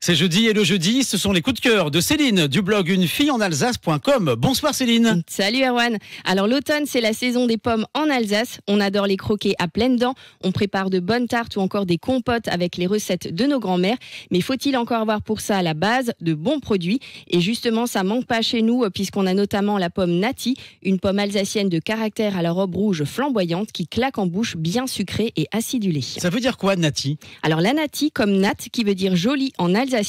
C'est jeudi et le jeudi, ce sont les coups de cœur de Céline du blog unefilleenalsace.com. Bonsoir Céline. Salut Erwan. Alors l'automne, c'est la saison des pommes en Alsace. On adore les croquer à pleines dents. On prépare de bonnes tartes ou encore des compotes avec les recettes de nos grands-mères. Mais faut-il encore avoir pour ça à la base de bons produits? Et justement, ça manque pas chez nous puisqu'on a notamment la pomme Nati, une pomme alsacienne de caractère à la robe rouge flamboyante qui claque en bouche, bien sucrée et acidulée. Ça veut dire quoi Nati? Alors la Nati, comme Nat, qui veut dire jolie en alsacien.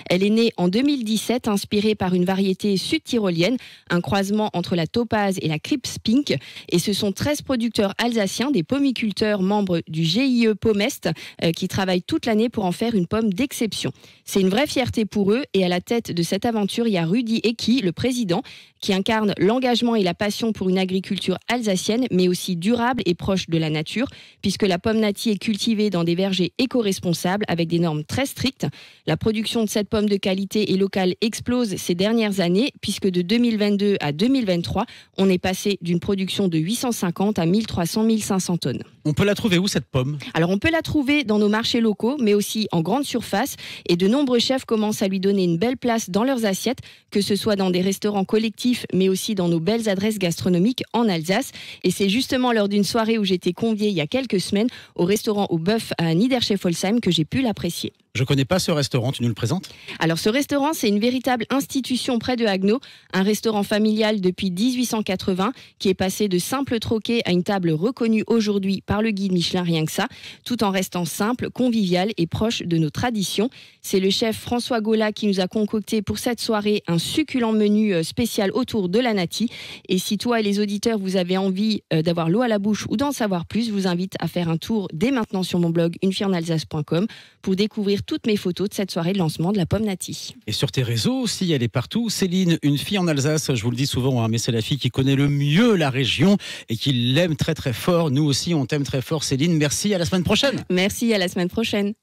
Elle est née en 2017, inspirée par une variété sud-tyrolienne, un croisement entre la topaze et la Crips Pink. Et ce sont 13 producteurs alsaciens, des pommiculteurs membres du GIE Pomest, qui travaillent toute l'année pour en faire une pomme d'exception. C'est une vraie fierté pour eux. Et à la tête de cette aventure, il y a Rudi Ecki, le président, qui incarne l'engagement et la passion pour une agriculture alsacienne, mais aussi durable et proche de la nature, puisque la pomme Nati est cultivée dans des vergers éco-responsables avec des normes très strictes. La production de cette pomme de qualité et locale explose ces dernières années, puisque de 2022 à 2023, on est passé d'une production de 850 à 1300-1500 tonnes. On peut la trouver où cette pomme? Alors on peut la trouver dans nos marchés locaux, mais aussi en grande surface, et de nombreux chefs commencent à lui donner une belle place dans leurs assiettes, que ce soit dans des restaurants collectifs, mais aussi dans nos belles adresses gastronomiques en Alsace. Et c'est justement lors d'une soirée où j'étais conviée il y a quelques semaines au restaurant au bœuf à Niederscheffolsheim que j'ai pu l'apprécier. Je connais pas ce restaurant, tu nous le présentes? Alors ce restaurant, c'est une véritable institution près de Haguenau, un restaurant familial depuis 1880 qui est passé de simple troquet à une table reconnue aujourd'hui par le guide Michelin, rien que ça, tout en restant simple, convivial et proche de nos traditions. C'est le chef François Gola qui nous a concocté pour cette soirée un succulent menu spécial autour de la Nati. Et si toi et les auditeurs, vous avez envie d'avoir l'eau à la bouche ou d'en savoir plus, je vous invite à faire un tour dès maintenant sur mon blog unefilleenalsace.com pour découvrir toutes mes photos de cette soirée de lancement de la pomme Nati. Et sur tes réseaux aussi, elle est partout. Céline, une fille en Alsace, je vous le dis souvent, hein, mais c'est la fille qui connaît le mieux la région et qui l'aime très très fort. Nous aussi, on t'aime très fort Céline. Merci, à la semaine prochaine. Merci, à la semaine prochaine.